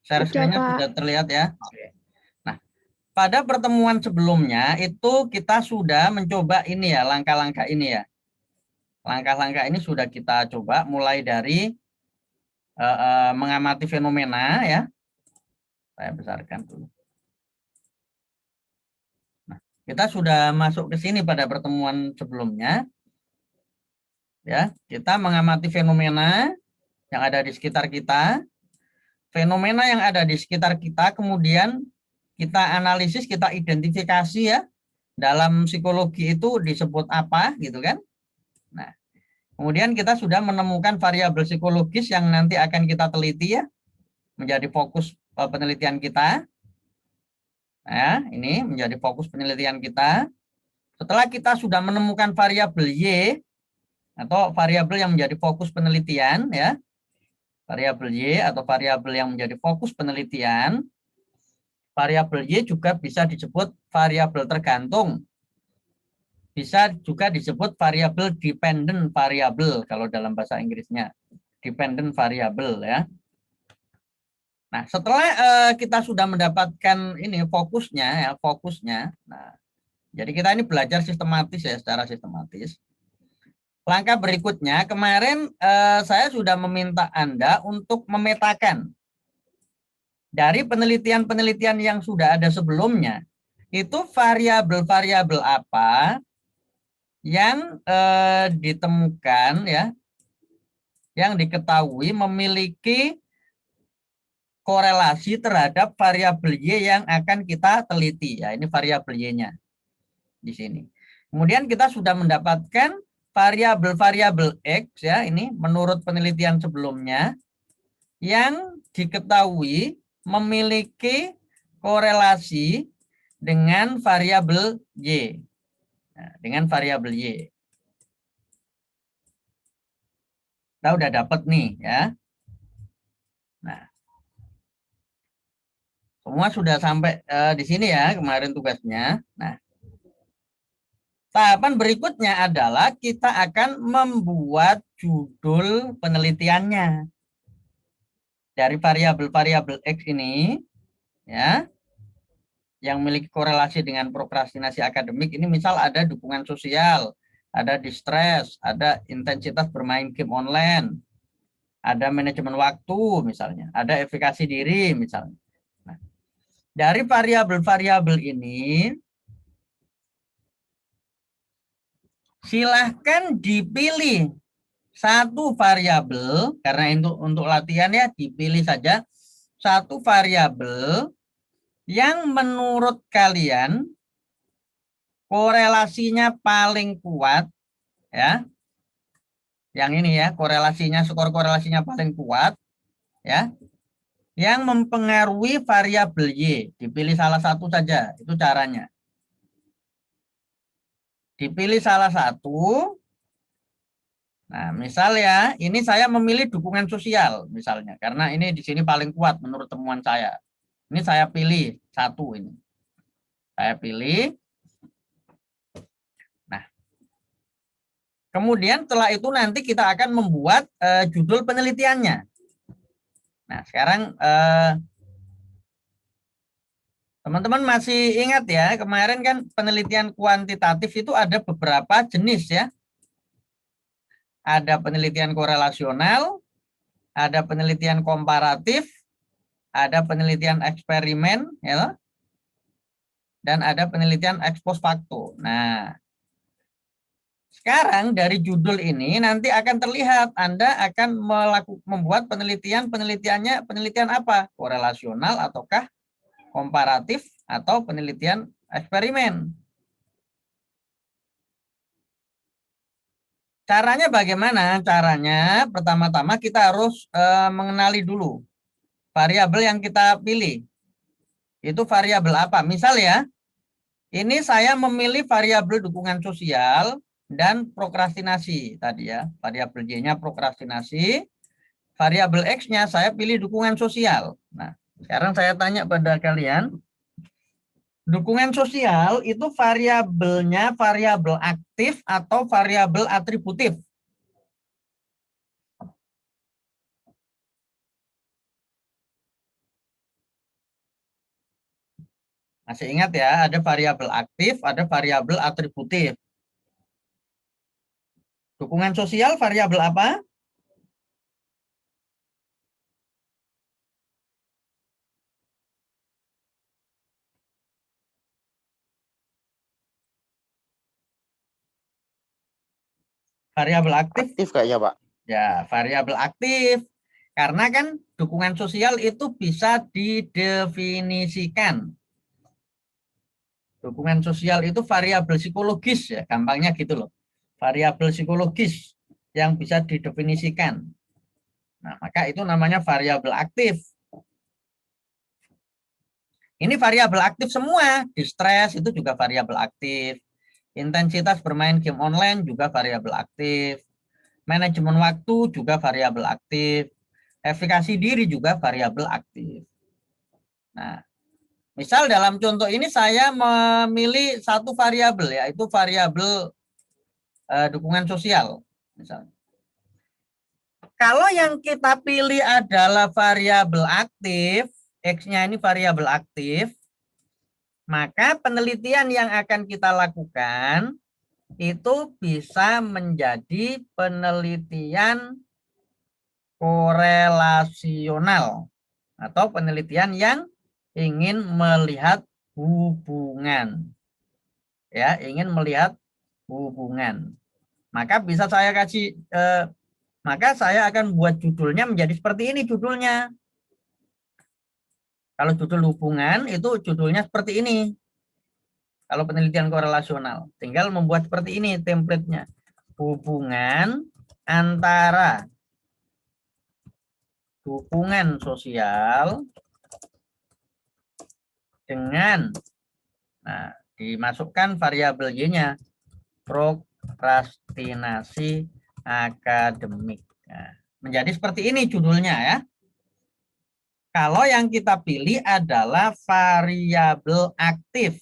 Share Udah, screen-nya Pak. sudah terlihat ya. Oke. Nah, pada pertemuan sebelumnya itu kita sudah mencoba ini ya, langkah-langkah ini ya. Langkah-langkah ini sudah kita coba mulai dari mengamati fenomena ya. Saya besarkan dulu. Nah, kita sudah masuk ke sini pada pertemuan sebelumnya. Ya, kita mengamati fenomena yang ada di sekitar kita. Fenomena yang ada di sekitar kita kemudian kita analisis, kita identifikasi ya. Dalam psikologi itu disebut apa gitu kan? Nah, kemudian kita sudah menemukan variabel psikologis yang nanti akan kita teliti ya, menjadi fokus penelitian kita. Nah, ini menjadi fokus penelitian kita. Setelah kita sudah menemukan variabel Y atau variabel yang menjadi fokus penelitian ya, variabel Y atau variabel yang menjadi fokus penelitian, variabel Y juga bisa disebut variabel tergantung. Bisa juga disebut variabel dependent variable kalau dalam bahasa Inggrisnya. Dependent variable ya. Nah, setelah kita sudah mendapatkan ini fokusnya ya, fokusnya. Nah, jadi kita ini belajar sistematis ya, secara sistematis. Langkah berikutnya, kemarin saya sudah meminta Anda untuk memetakan dari penelitian-penelitian yang sudah ada sebelumnya, itu variabel-variabel apa yang ditemukan ya, yang diketahui memiliki korelasi terhadap variabel Y yang akan kita teliti ya. Ini variabel Y-nya di sini. Kemudian kita sudah mendapatkan variabel-variabel X ya, ini menurut penelitian sebelumnya yang diketahui memiliki korelasi dengan variabel Y. Nah, dengan variabel Y. Kita udah dapat nih ya. Nah, semua sudah sampai di sini ya kemarin tugasnya. Nah, tahapan berikutnya adalah kita akan membuat judul penelitiannya. Dari variabel-variabel X ini, ya, yang memiliki korelasi dengan prokrastinasi akademik, ini misal ada dukungan sosial, ada distress, ada intensitas bermain game online, ada manajemen waktu misalnya, ada efikasi diri misalnya. Nah, dari variabel-variabel ini, silahkan dipilih satu variabel, karena untuk latihan ya dipilih saja satu variabel yang menurut kalian korelasinya paling kuat ya. Yang ini ya, korelasinya, skor korelasinya paling kuat ya. Yang mempengaruhi variabel Y, dipilih salah satu saja, itu caranya. Dipilih salah satu. Nah, misal ya, ini saya memilih dukungan sosial misalnya, karena ini di sini paling kuat menurut temuan saya. Ini saya pilih satu ini. Saya pilih. Nah, kemudian setelah itu nanti kita akan membuat judul penelitiannya. Nah, sekarang teman-teman masih ingat ya, kemarin kan penelitian kuantitatif itu ada beberapa jenis ya. Ada penelitian korelasional, ada penelitian komparatif, ada penelitian eksperimen, ya, dan ada penelitian ex post facto. Nah, sekarang dari judul ini nanti akan terlihat Anda akan membuat penelitiannya penelitian apa? Korelasional ataukah komparatif atau penelitian eksperimen. Caranya bagaimana? Caranya pertama-tama kita harus mengenali dulu variabel yang kita pilih. Itu variabel apa? Misal ya, ini saya memilih variabel dukungan sosial dan prokrastinasi tadi ya. Variabel Y-nya prokrastinasi, variabel X-nya saya pilih dukungan sosial. Nah, sekarang saya tanya pada kalian, dukungan sosial itu variabelnya variabel aktif atau variabel atributif? Masih ingat ya, ada variabel aktif, ada variabel atributif. Dukungan sosial variabel apa? Variabel aktif. Aktif kayaknya, Pak. Ya, variabel aktif. Karena kan dukungan sosial itu bisa didefinisikan. Dukungan sosial itu variabel psikologis ya, gampangnya gitu loh. Variabel psikologis yang bisa didefinisikan. Nah, maka itu namanya variabel aktif. Ini variabel aktif semua. Distress itu juga variabel aktif. Intensitas bermain game online juga variabel aktif. Manajemen waktu juga variabel aktif. Efikasi diri juga variabel aktif. Nah, misal dalam contoh ini saya memilih satu variabel, yaitu variabel dukungan sosial. Misalnya. Kalau yang kita pilih adalah variabel aktif, X-nya ini variabel aktif, maka penelitian yang akan kita lakukan itu bisa menjadi penelitian korelasional atau penelitian yang ingin melihat hubungan. Ya, ingin melihat hubungan. Maka bisa saya kasih maka saya akan buat judulnya menjadi seperti ini judulnya. Kalau judul hubungan itu judulnya seperti ini. Kalau penelitian korelasional, tinggal membuat seperti ini template-nya. Hubungan antara dukungan sosial dengan, nah, dimasukkan variabel Y-nya, prokrastinasi akademik. Nah, menjadi seperti ini judulnya ya. Kalau yang kita pilih adalah variabel aktif,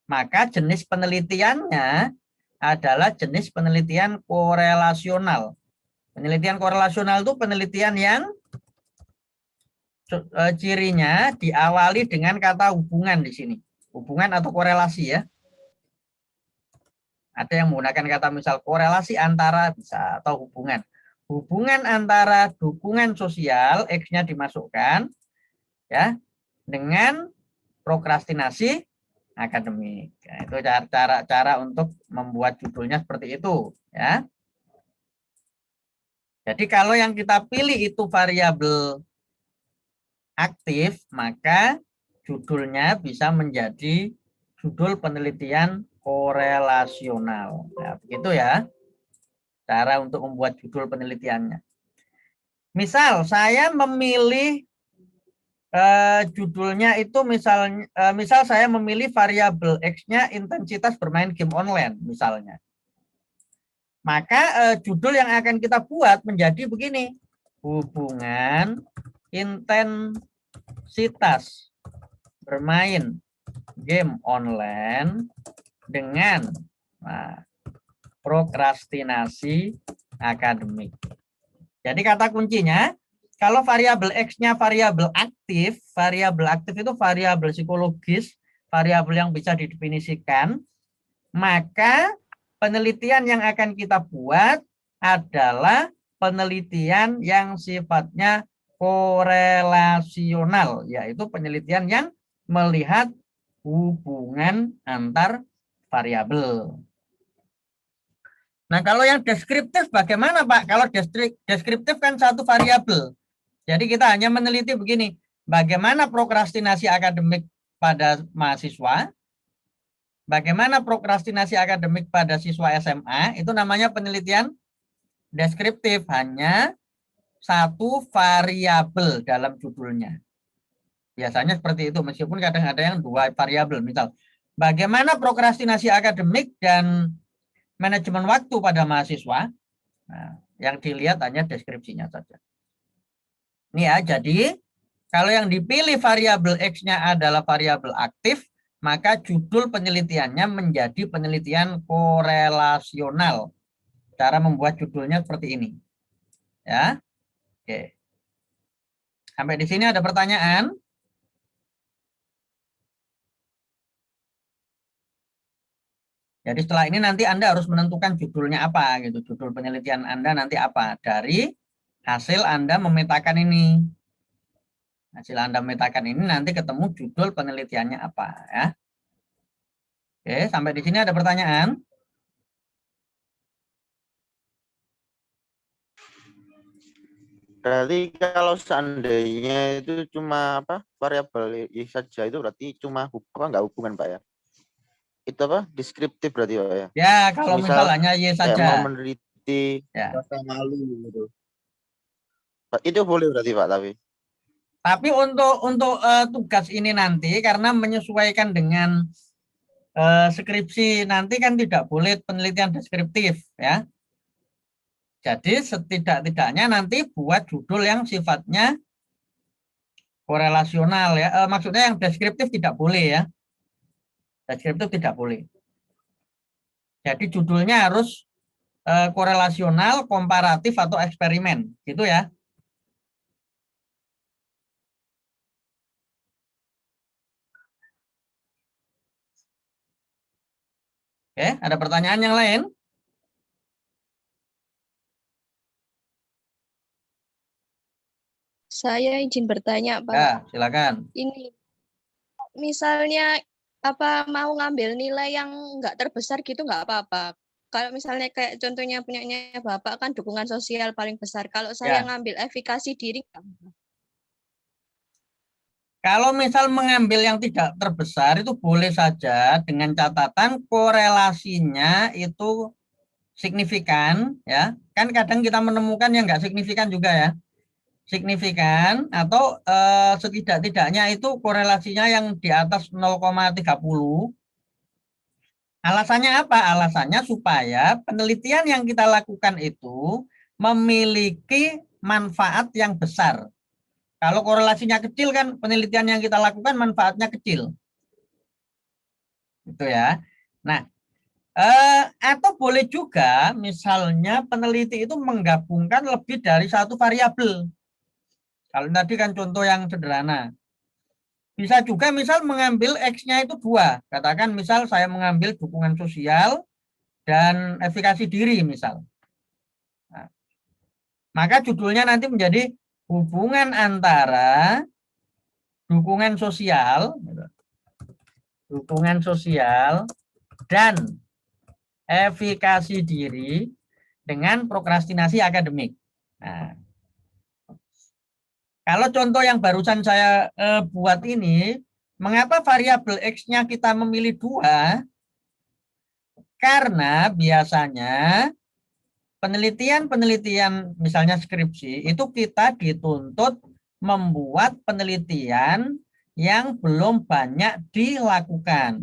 maka jenis penelitiannya adalah jenis penelitian korelasional. Penelitian korelasional itu penelitian yang cirinya diawali dengan kata hubungan di sini. Hubungan atau korelasi ya. Ada yang menggunakan kata misal korelasi antara bisa atau hubungan. Hubungan antara dukungan sosial X-nya dimasukkan ya dengan prokrastinasi akademik. Nah, itu cara untuk membuat judulnya seperti itu ya. Jadi kalau yang kita pilih itu variabel aktif, maka judulnya bisa menjadi judul penelitian korelasional. Nah, begitu ya. Cara untuk membuat judul penelitiannya. Misal saya memilih judulnya itu misal saya memilih variabel X-nya intensitas bermain game online misalnya. Maka judul yang akan kita buat menjadi begini. Hubungan intensitas bermain game online dengan prokrastinasi akademik. Jadi kata kuncinya, kalau variabel X-nya variabel aktif itu variabel psikologis, variabel yang bisa didefinisikan, maka penelitian yang akan kita buat adalah penelitian yang sifatnya korelasional, yaitu penelitian yang melihat hubungan antar variabel. Nah, kalau yang deskriptif bagaimana, Pak? Kalau deskriptif kan satu variabel. Jadi kita hanya meneliti begini, bagaimana prokrastinasi akademik pada mahasiswa, bagaimana prokrastinasi akademik pada siswa SMA, itu namanya penelitian deskriptif, hanya satu variabel dalam judulnya. Biasanya seperti itu, meskipun kadang ada yang dua variabel. Misal, bagaimana prokrastinasi akademik dan manajemen waktu pada mahasiswa. Nah, yang dilihat hanya deskripsinya saja. Ini ya, jadi kalau yang dipilih variabel X-nya adalah variabel aktif, maka judul penelitiannya menjadi penelitian korelasional. Cara membuat judulnya seperti ini. Ya. Oke. Sampai di sini ada pertanyaan? Jadi setelah ini nanti Anda harus menentukan judulnya apa gitu. Judul penelitian Anda nanti apa dari hasil Anda memetakan ini. Hasil Anda memetakan ini nanti ketemu judul penelitiannya apa ya. Oke, sampai di sini ada pertanyaan? Berarti kalau seandainya itu cuma apa variabel y saja itu berarti cuma nggak hubungan Pak ya? Itu apa deskriptif berarti Pak ya? Ya, kalau misal Misal hanya Y kayak mau saja. meneliti Ya. rasa malu gitu. Itu boleh berarti Pak tapi. Tapi untuk tugas ini nanti karena menyesuaikan dengan skripsi nanti kan tidak boleh penelitian deskriptif ya. Jadi setidak-tidaknya nanti buat judul yang sifatnya korelasional ya. Maksudnya yang deskriptif tidak boleh ya. Deskriptif tidak boleh. Jadi judulnya harus korelasional, komparatif atau eksperimen, gitu ya. Oke, ada pertanyaan yang lain? Saya izin bertanya, Pak. Ya, silakan. Ini misalnya apa mau ngambil nilai yang nggak terbesar gitu nggak apa-apa. Kalau misalnya kayak contohnya punyanya Bapak kan dukungan sosial paling besar. Kalau saya Ya. ngambil efikasi diri, Kalau misal mengambil yang tidak terbesar itu boleh saja dengan catatan korelasinya itu signifikan ya. Kan kadang kita menemukan yang nggak signifikan juga ya. Signifikan atau setidak-tidaknya itu korelasinya yang di atas 0,30. Alasannya apa? Alasannya supaya penelitian yang kita lakukan itu memiliki manfaat yang besar. Kalau korelasinya kecil kan penelitian yang kita lakukan manfaatnya kecil. Gitu ya. Nah, atau boleh juga misalnya peneliti itu menggabungkan lebih dari satu variabel. Kalau tadi kan contoh yang sederhana. Bisa juga misal mengambil X-nya itu 2. Katakan misal saya mengambil dukungan sosial dan efikasi diri misal. Nah, maka judulnya nanti menjadi hubungan antara dukungan sosial dan efikasi diri dengan prokrastinasi akademik. Nah, kalau contoh yang barusan saya buat ini, mengapa variabel X-nya kita memilih 2? Karena biasanya penelitian misalnya skripsi itu kita dituntut membuat penelitian yang belum banyak dilakukan.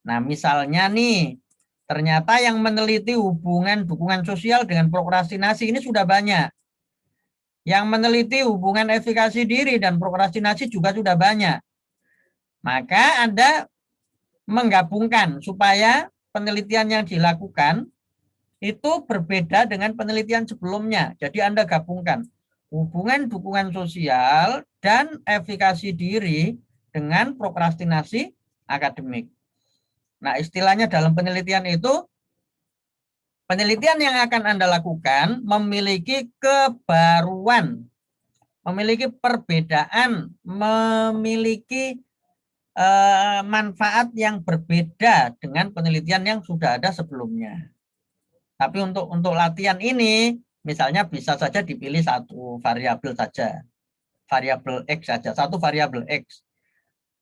Nah, misalnya nih, ternyata yang meneliti hubungan dukungan sosial dengan prokrastinasi ini sudah banyak. Yang meneliti hubungan efikasi diri dan prokrastinasi juga sudah banyak. Maka Anda menggabungkan supaya penelitian yang dilakukan itu berbeda dengan penelitian sebelumnya. Jadi Anda gabungkan hubungan dukungan sosial dan efikasi diri dengan prokrastinasi akademik. Nah, istilahnya dalam penelitian itu, penelitian yang akan Anda lakukan memiliki kebaruan, memiliki perbedaan, memiliki manfaat yang berbeda dengan penelitian yang sudah ada sebelumnya. Tapi untuk latihan ini, misalnya bisa saja dipilih satu variabel saja, variabel X saja, satu variabel X.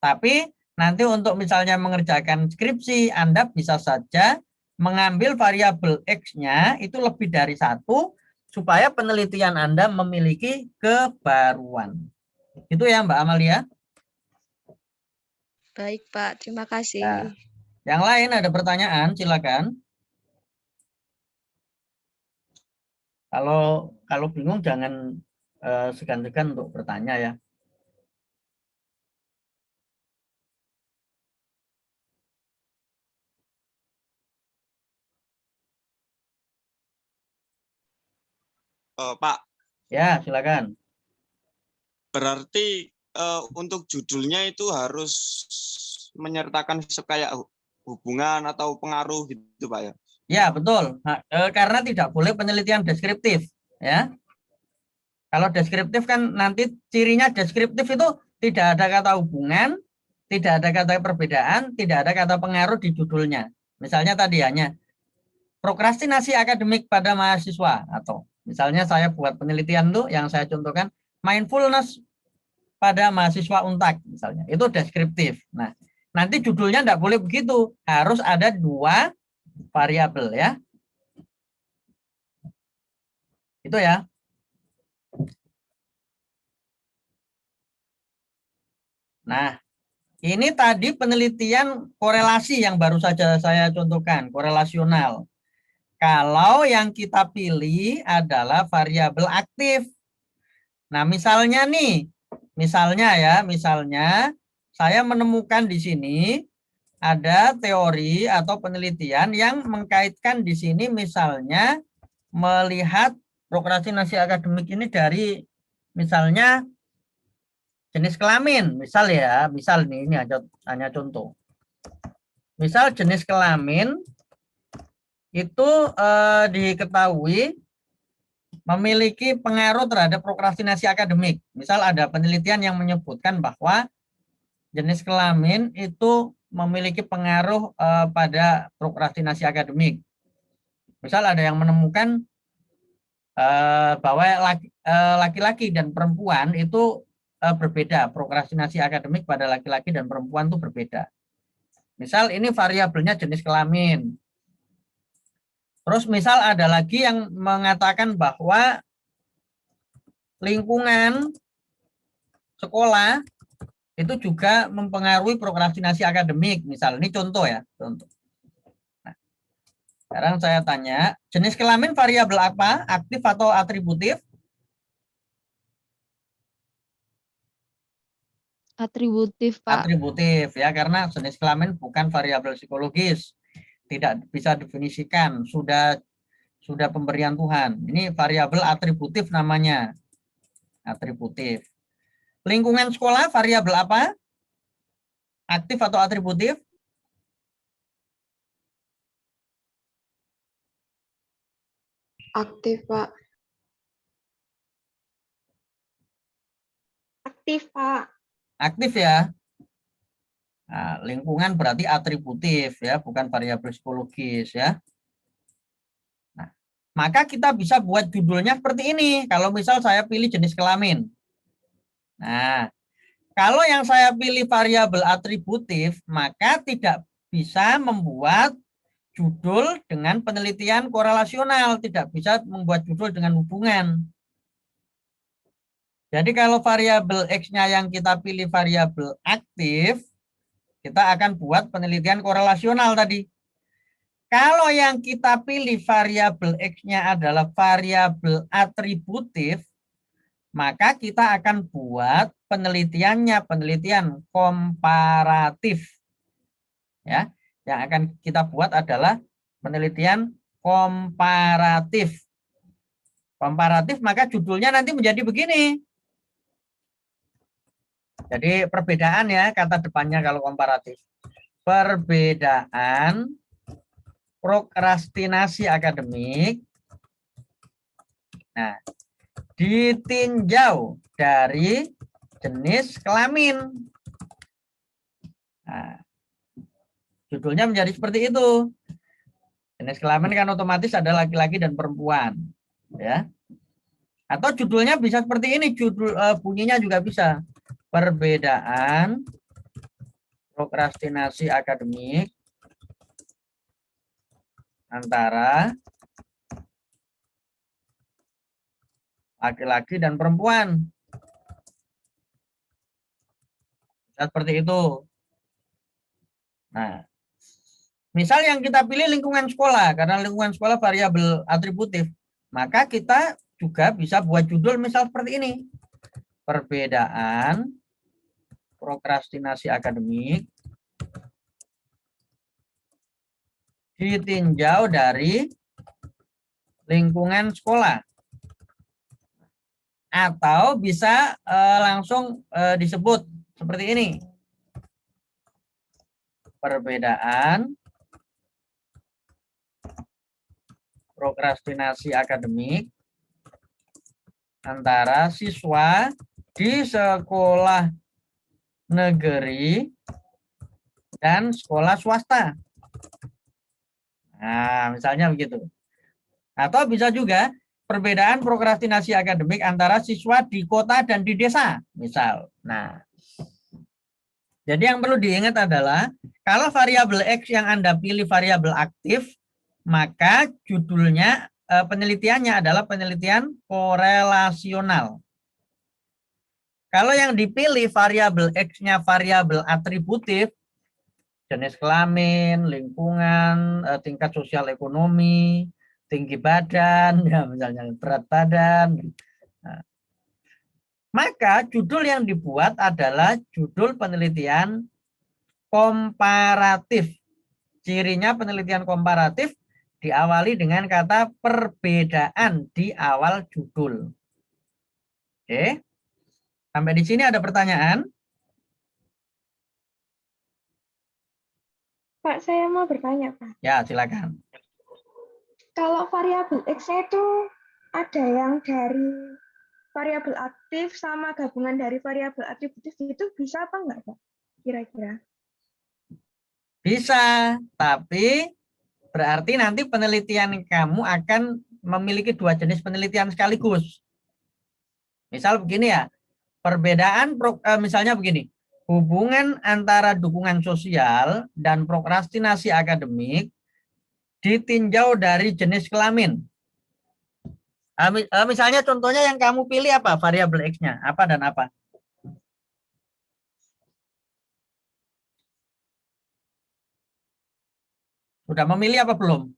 Tapi nanti untuk misalnya mengerjakan skripsi, Anda bisa saja mengambil variabel X-nya itu lebih dari satu, supaya penelitian Anda memiliki kebaruan. Itu ya Mbak Amalia. baik Pak, terima kasih. Nah, yang lain ada pertanyaan, silakan. Kalau bingung jangan segan-segan untuk bertanya ya. Pak, Ya, silakan. berarti untuk judulnya itu harus menyertakan kayak hubungan atau pengaruh gitu Pak ya. Ya, betul. Nah, karena tidak boleh penelitian deskriptif, ya. Kalau deskriptif kan nanti cirinya deskriptif itu tidak ada kata hubungan, tidak ada kata perbedaan, tidak ada kata pengaruh di judulnya. Misalnya tadi hanya prokrastinasi akademik pada mahasiswa, atau misalnya saya buat penelitian tuh yang saya contohkan mindfulness pada mahasiswa Untak misalnya. Itu deskriptif. Nah, nanti judulnya tidak boleh begitu. Harus ada 2 variabel ya. Itu ya. Nah, ini tadi penelitian korelasi yang baru saja saya contohkan, korelasional. Kalau yang kita pilih adalah variabel aktif. Nah, misalnya nih, misalnya saya menemukan di sini ada teori atau penelitian yang mengkaitkan di sini misalnya melihat prokrastinasi akademik ini dari misalnya jenis kelamin, misal nih ini hanya contoh. Misal jenis kelamin itu diketahui memiliki pengaruh terhadap prokrastinasi akademik. Misal ada penelitian yang menyebutkan bahwa jenis kelamin itu memiliki pengaruh pada prokrastinasi akademik. Misal ada yang menemukan bahwa laki-laki dan perempuan itu berbeda, prokrastinasi akademik pada laki-laki dan perempuan itu berbeda. Misal ini variabelnya jenis kelamin. Terus misal ada lagi yang mengatakan bahwa lingkungan sekolah itu juga mempengaruhi prokrastinasi akademik. Misal ini contoh ya, contoh. Nah, sekarang saya tanya, jenis kelamin variabel apa? Aktif atau atributif? Atributif, Pak. Atributif ya, karena jenis kelamin bukan variabel psikologis. Tidak bisa definisikan, sudah pemberian Tuhan. Ini variabel atributif namanya. Atributif. Lingkungan sekolah variabel apa? Aktif atau atributif? Aktif, Pak. Aktif, Pak. Aktif ya. Nah, lingkungan berarti atributif ya, bukan variabel psikologis ya. Nah, maka kita bisa buat judulnya seperti ini. Kalau misal saya pilih jenis kelamin. Nah, kalau yang saya pilih variabel atributif, maka tidak bisa membuat judul dengan penelitian korelasional, tidak bisa membuat judul dengan hubungan. Jadi kalau variabel X-nya yang kita pilih variabel aktif, kita akan buat penelitian korelasional tadi. Kalau yang kita pilih variabel X-nya adalah variabel atributif, maka kita akan buat penelitiannya penelitian komparatif. Ya, yang akan kita buat adalah penelitian komparatif. Komparatif maka judulnya nanti menjadi begini. Jadi perbedaan ya kata depannya kalau komparatif. Perbedaan prokrastinasi akademik. Nah, ditinjau dari jenis kelamin. Nah, judulnya menjadi seperti itu. Jenis kelamin kan otomatis ada laki-laki dan perempuan, ya. Atau judulnya bisa seperti ini, judul bunyinya juga bisa. Perbedaan prokrastinasi akademik antara laki-laki dan perempuan. Seperti itu. Nah, misal yang kita pilih lingkungan sekolah, karena lingkungan sekolah variabel atributif, maka kita juga bisa buat judul misal seperti ini. Perbedaan prokrastinasi akademik ditinjau dari lingkungan sekolah. Atau bisa langsung disebut seperti ini. perbedaan prokrastinasi akademik antara siswa di sekolah negeri dan sekolah swasta. Nah, misalnya begitu. Atau bisa juga perbedaan prokrastinasi akademik antara siswa di kota dan di desa, misal. Nah, jadi yang perlu diingat adalah kalau variabel X yang Anda pilih variabel aktif, maka judulnya penelitiannya adalah penelitian korelasional. Kalau yang dipilih variabel X-nya variabel atributif, jenis kelamin, lingkungan, tingkat sosial ekonomi, tinggi badan, ya misalnya berat badan. Nah, maka judul yang dibuat adalah judul penelitian komparatif. Cirinya penelitian komparatif diawali dengan kata perbedaan di awal judul. Oke. Sampai di sini ada pertanyaan? Pak, saya mau bertanya, Pak. Ya, silakan. Kalau variabel X-nya itu ada yang dari variabel aktif sama gabungan dari variabel atributif, itu bisa apa enggak, Pak? Kira-kira. Bisa, tapi berarti nanti penelitian kamu akan memiliki dua jenis penelitian sekaligus. Misal begini ya, perbedaan misalnya begini, hubungan antara dukungan sosial dan prokrastinasi akademik ditinjau dari jenis kelamin. Misalnya contohnya yang kamu pilih apa? Variabel X-nya, apa dan apa? Sudah memilih apa belum?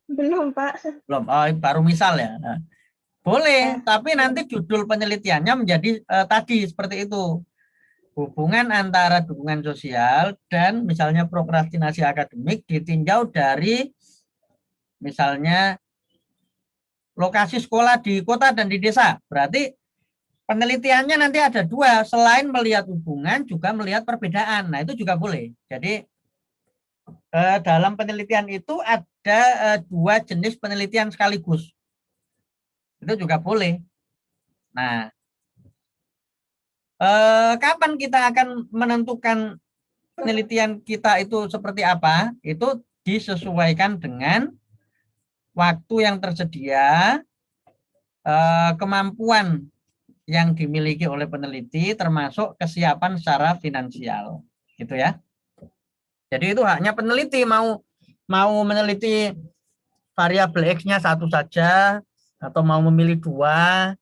Belum, Pak. Belum, baru misal ya. Nah, boleh, tapi nanti judul penelitiannya menjadi tadi seperti itu. Hubungan antara dukungan sosial dan misalnya prokrastinasi akademik ditinjau dari misalnya lokasi sekolah di kota dan di desa. Berarti penelitiannya nanti ada dua, selain melihat hubungan juga melihat perbedaan. Nah, itu juga boleh. Jadi dalam penelitian itu ada dua jenis penelitian sekaligus. Itu juga boleh. Nah, kapan kita akan menentukan penelitian kita itu seperti apa? Itu disesuaikan dengan waktu yang tersedia, kemampuan yang dimiliki oleh peneliti, termasuk kesiapan secara finansial, gitu ya. Jadi itu haknya peneliti, mau meneliti variabel X-nya satu saja atau mau memilih dua,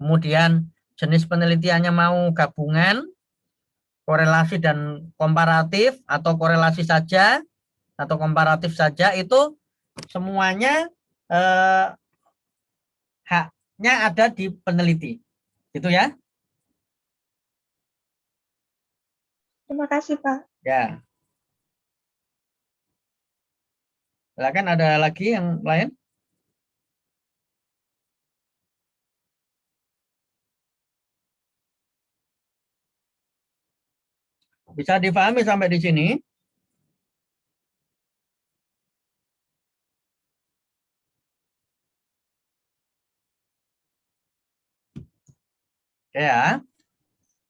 kemudian jenis penelitiannya mau gabungan, korelasi dan komparatif, atau korelasi saja, atau komparatif saja, itu semuanya haknya ada di peneliti. Gitu ya. Terima kasih, Pak. Ya. Silakan, ada lagi yang lain? Bisa difahami sampai di sini? Ya.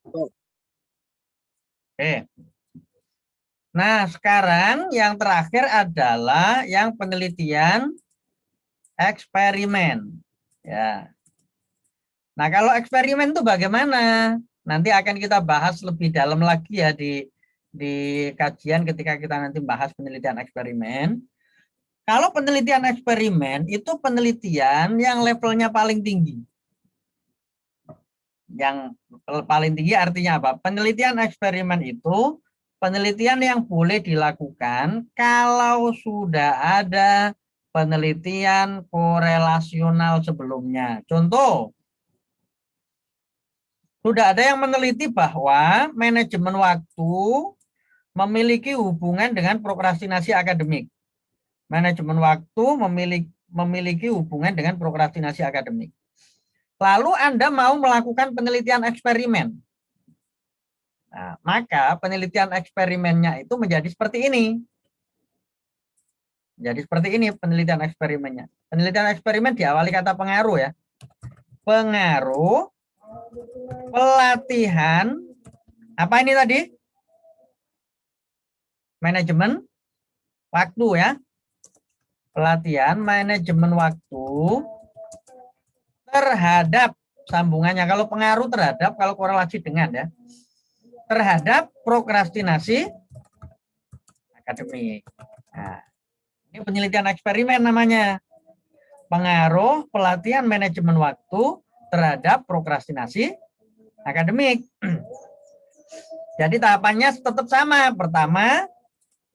Oke. Nah, sekarang yang terakhir adalah yang penelitian eksperimen. Ya. Nah, kalau eksperimen itu bagaimana? Nanti akan kita bahas lebih dalam lagi ya di kajian ketika kita nanti bahas penelitian eksperimen. Kalau penelitian eksperimen itu penelitian yang levelnya paling tinggi. Yang paling tinggi artinya apa? Penelitian eksperimen itu penelitian yang boleh dilakukan kalau sudah ada penelitian korelasional sebelumnya. Contoh, sudah ada yang meneliti bahwa manajemen waktu memiliki hubungan dengan prokrastinasi akademik. Manajemen waktu memiliki hubungan dengan prokrastinasi akademik. Lalu Anda mau melakukan penelitian eksperimen. Nah, maka penelitian eksperimennya itu menjadi seperti ini. Jadi seperti ini penelitian eksperimennya. Penelitian eksperimen diawali kata pengaruh ya. Pengaruh, pelatihan, apa ini tadi? Manajemen waktu ya. Pelatihan manajemen waktu terhadap sambungannya. Kalau pengaruh terhadap, kalau korelasi dengan ya. Terhadap prokrastinasi akademik. Nah, ini penelitian eksperimen namanya. Pengaruh pelatihan manajemen waktu terhadap prokrastinasi akademik. Jadi tahapannya tetap sama. Pertama,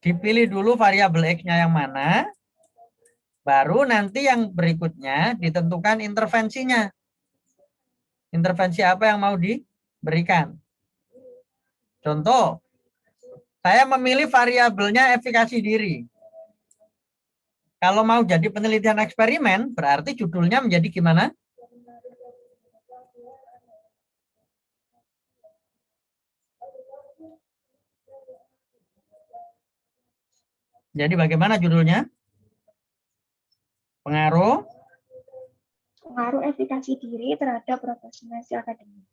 dipilih dulu variabel X-nya yang mana. Baru nanti yang berikutnya ditentukan intervensinya. Intervensi apa yang mau diberikan. Contoh, saya memilih variabelnya efikasi diri. Kalau mau jadi penelitian eksperimen, berarti judulnya menjadi gimana? Jadi bagaimana judulnya? Pengaruh efikasi diri terhadap prokrastinasi akademik.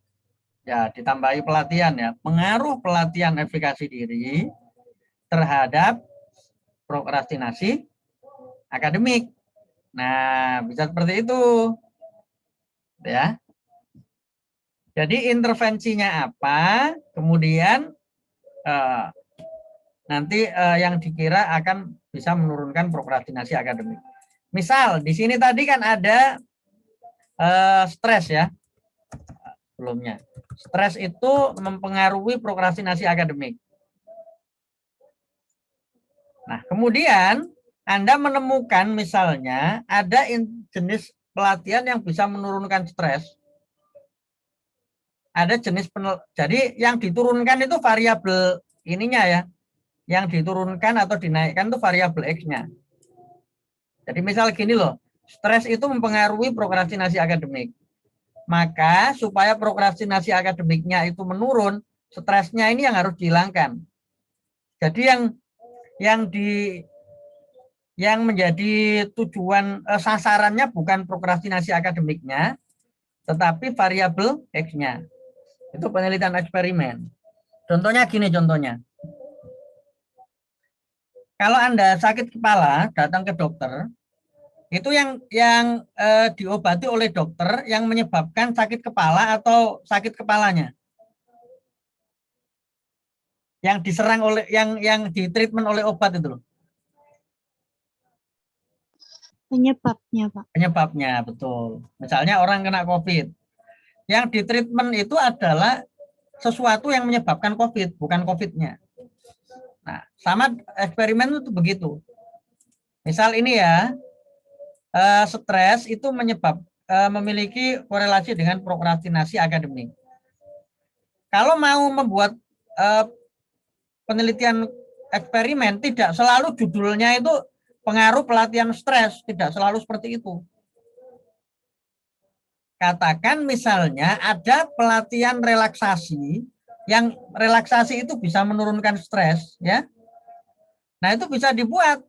ya, ditambahi pelatihan ya. Pengaruh pelatihan efikasi diri terhadap prokrastinasi akademik. Nah, bisa seperti itu. Ya. Jadi intervensinya apa? Kemudian nanti yang dikira akan bisa menurunkan prokrastinasi akademik. Misal di sini tadi kan ada stres ya. Sebelumnya. Stres itu mempengaruhi prokrastinasi akademik. Nah, kemudian Anda menemukan misalnya ada jenis pelatihan yang bisa menurunkan stres. Ada jenis jadi yang diturunkan itu variabel ininya ya. Yang diturunkan atau dinaikkan itu variabel X-nya. Jadi misal gini loh, stres itu mempengaruhi prokrastinasi akademik. Maka supaya prokrastinasi akademiknya itu menurun, stresnya ini yang harus dihilangkan. Jadi yang menjadi tujuan sasarannya bukan prokrastinasi akademiknya, tetapi variabel X-nya. Itu penelitian eksperimen. Contohnya gini contohnya. Kalau Anda sakit kepala, datang ke dokter, itu yang diobati oleh dokter yang menyebabkan sakit kepala atau sakit kepalanya. Yang diserang oleh yang ditreatment oleh obat itu loh. Penyebabnya, Pak. Penyebabnya, betul. Misalnya orang kena COVID. Yang ditreatment itu adalah sesuatu yang menyebabkan COVID, bukan COVID-nya. Nah, sama eksperimen itu begitu. Misal ini ya, stres itu memiliki korelasi dengan prokrastinasi akademik. Kalau mau membuat penelitian eksperimen, tidak selalu judulnya itu pengaruh pelatihan stres, tidak selalu seperti itu. Katakan misalnya ada pelatihan relaksasi, yang relaksasi itu bisa menurunkan stres, ya. Nah itu bisa dibuat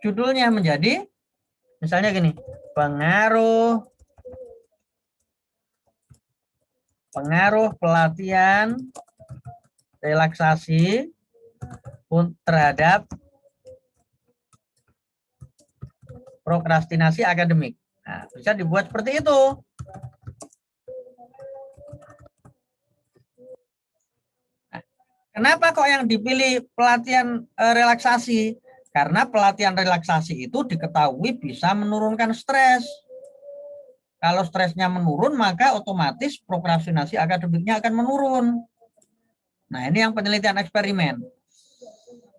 judulnya menjadi, misalnya gini, pengaruh pelatihan relaksasi terhadap prokrastinasi akademik. Nah, bisa dibuat seperti itu. Nah, kenapa kok yang dipilih pelatihan relaksasi? Karena pelatihan relaksasi itu diketahui bisa menurunkan stres. Kalau stresnya menurun, maka otomatis prokrastinasi akademiknya akan menurun. Nah, ini yang penelitian eksperimen.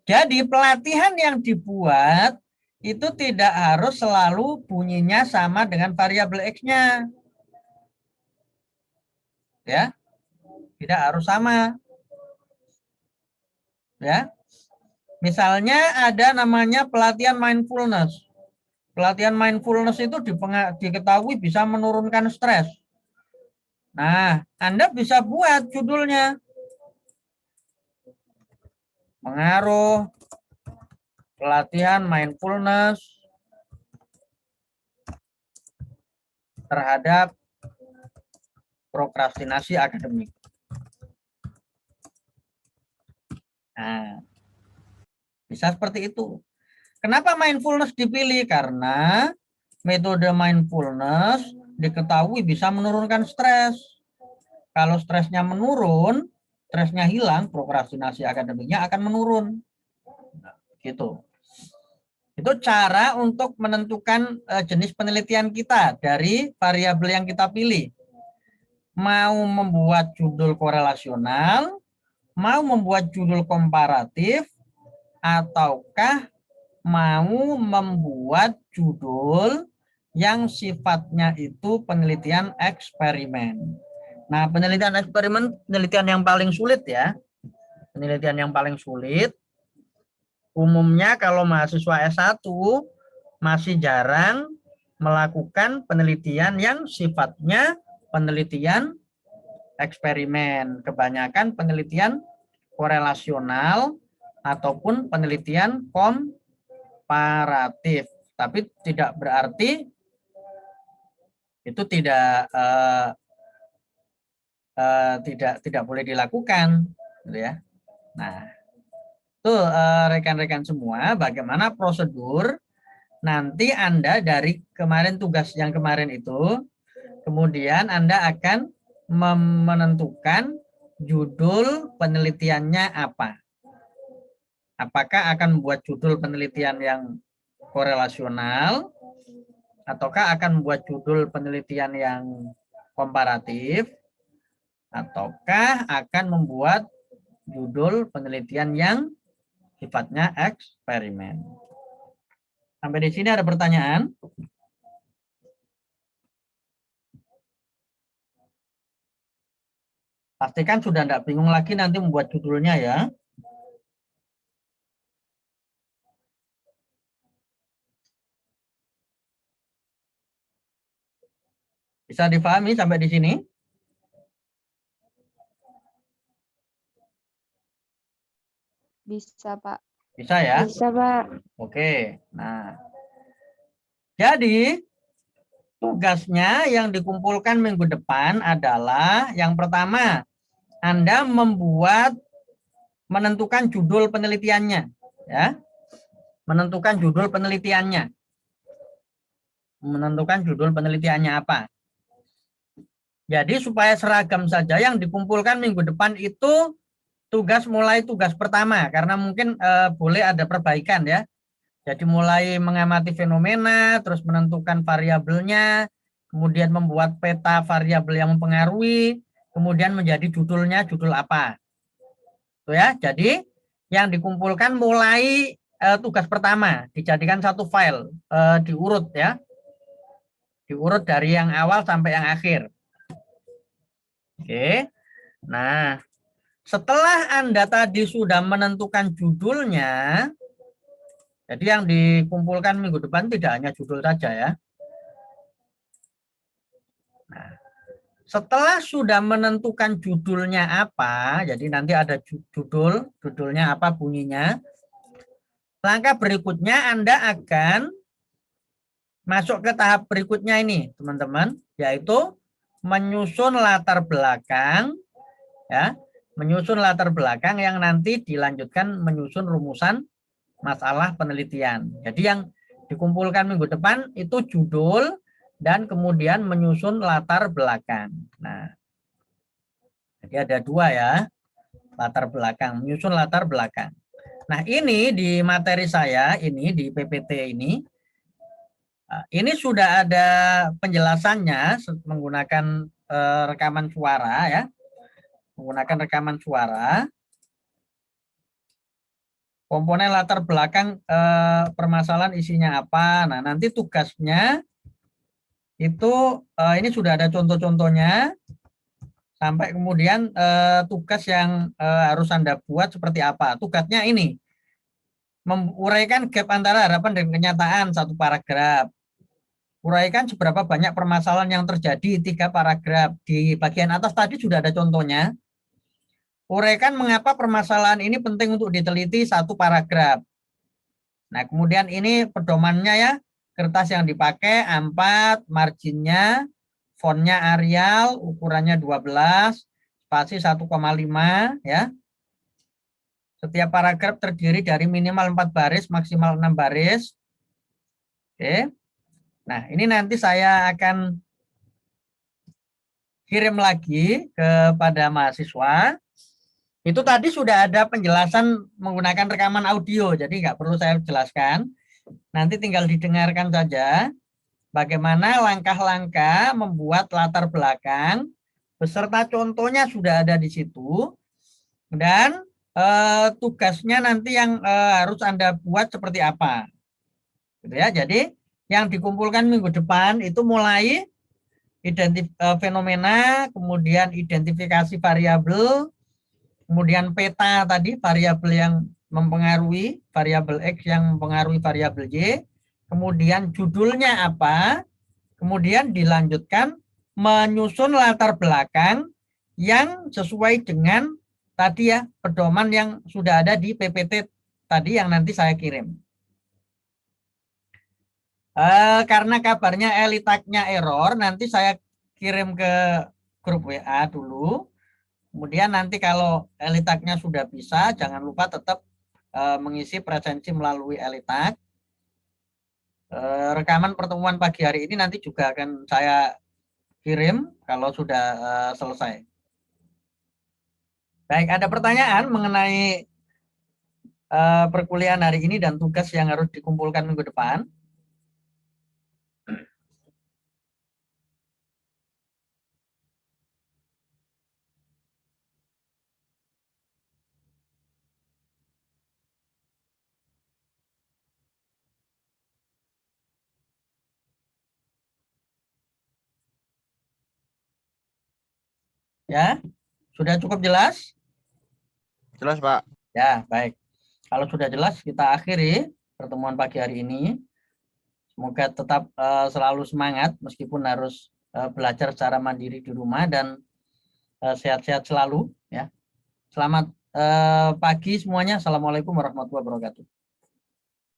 Jadi pelatihan yang dibuat itu tidak harus selalu bunyinya sama dengan variabel X-nya. Ya. Tidak harus sama. Ya. Misalnya ada namanya pelatihan mindfulness. Pelatihan mindfulness itu diketahui bisa menurunkan stres. Nah, Anda bisa buat judulnya. Pengaruh pelatihan mindfulness terhadap prokrastinasi akademik. Nah, bisa seperti itu. Kenapa mindfulness dipilih? Karena metode mindfulness diketahui bisa menurunkan stres. Kalau stresnya menurun, stresnya hilang, prokrastinasi akademiknya akan menurun. Nah, gitu. Itu cara untuk menentukan jenis penelitian kita dari variabel yang kita pilih. Mau membuat judul korelasional, mau membuat judul komparatif, ataukah mau membuat judul yang sifatnya itu penelitian eksperimen. Nah, penelitian eksperimen penelitian yang paling sulit ya. Penelitian yang paling sulit. Umumnya kalau mahasiswa S1 masih jarang melakukan penelitian yang sifatnya penelitian eksperimen. Kebanyakan penelitian korelasional ataupun penelitian komparatif. Tapi tidak berarti itu tidak boleh dilakukan, gitu ya. Nah, itu rekan-rekan semua, bagaimana prosedur nanti Anda dari kemarin tugas yang kemarin itu, kemudian Anda akan menentukan judul penelitiannya apa. Apakah akan membuat judul penelitian yang korelasional, ataukah akan membuat judul penelitian yang komparatif, ataukah akan membuat judul penelitian yang sifatnya eksperimen. Sampai di sini ada pertanyaan? Pastikan sudah tidak bingung lagi nanti membuat judulnya ya. Bisa difahami sampai di sini? Bisa, Pak. Bisa ya? Bisa, Pak. Oke. Nah, jadi tugasnya yang dikumpulkan minggu depan adalah yang pertama, Anda menentukan judul penelitiannya, ya. Menentukan judul penelitiannya. Menentukan judul penelitiannya apa. Jadi supaya seragam saja yang dikumpulkan minggu depan itu mulai tugas pertama, karena mungkin boleh ada perbaikan ya. Jadi mulai mengamati fenomena, terus menentukan variabelnya, kemudian membuat peta variabel yang mempengaruhi, kemudian menjadi judulnya judul apa. Tuh ya. Jadi yang dikumpulkan mulai tugas pertama dijadikan satu file, diurut ya. Diurut dari yang awal sampai yang akhir. Oke. Nah, setelah Anda tadi sudah menentukan judulnya, jadi yang dikumpulkan minggu depan tidak hanya judul saja ya. Nah, setelah sudah menentukan judulnya apa, jadi nanti ada judulnya apa bunyinya. Langkah berikutnya Anda akan masuk ke tahap berikutnya ini, teman-teman, yaitu menyusun latar belakang, ya, menyusun latar belakang yang nanti dilanjutkan menyusun rumusan masalah penelitian. Jadi yang dikumpulkan minggu depan itu judul dan kemudian menyusun latar belakang. Nah, jadi ada dua ya, latar belakang, menyusun latar belakang. Nah, ini di materi saya, ini di PPT ini sudah ada penjelasannya menggunakan rekaman suara ya. Menggunakan rekaman suara. Komponen latar belakang permasalahan isinya apa. Nah, nanti tugasnya itu ini sudah ada contoh-contohnya. Sampai kemudian tugas yang harus Anda buat seperti apa. Tugasnya ini. Uraikan gap antara harapan dan kenyataan 1 paragraf. Uraikan seberapa banyak permasalahan yang terjadi 3 paragraf. Di bagian atas tadi sudah ada contohnya. Uraikan mengapa permasalahan ini penting untuk diteliti 1 paragraf. Nah, kemudian ini pedomannya ya, kertas yang dipakai A4, marginnya, fontnya Arial, ukurannya 12, spasi 1,5 ya. Setiap paragraf terdiri dari minimal 4 baris, maksimal 6 baris. Oke. Nah, ini nanti saya akan kirim lagi kepada mahasiswa. Itu tadi sudah ada penjelasan menggunakan rekaman audio, jadi nggak perlu saya jelaskan. Nanti tinggal didengarkan saja bagaimana langkah-langkah membuat latar belakang, beserta contohnya sudah ada di situ. Dan tugasnya nanti yang harus Anda buat seperti apa. Gitu ya. Jadi yang dikumpulkan minggu depan itu mulai fenomena, kemudian identifikasi variabel, kemudian peta tadi variabel yang mempengaruhi, variabel X yang mempengaruhi variabel Y, kemudian judulnya apa, kemudian dilanjutkan menyusun latar belakang yang sesuai dengan tadi ya, pedoman yang sudah ada di PPT tadi yang nanti saya kirim. Karena kabarnya elitaknya error, nanti saya kirim ke grup WA dulu. Kemudian nanti kalau elitaknya sudah bisa, jangan lupa tetap mengisi presensi melalui elitak. Rekaman pertemuan pagi hari ini nanti juga akan saya kirim kalau sudah selesai. Baik, ada pertanyaan mengenai perkuliahan hari ini dan tugas yang harus dikumpulkan minggu depan? Ya, sudah cukup jelas? Jelas, Pak. Ya, baik. Kalau sudah jelas, kita akhiri pertemuan pagi hari ini. Semoga tetap selalu semangat meskipun harus belajar secara mandiri di rumah dan sehat-sehat selalu. Ya. Selamat pagi semuanya. Assalamualaikum warahmatullahi wabarakatuh.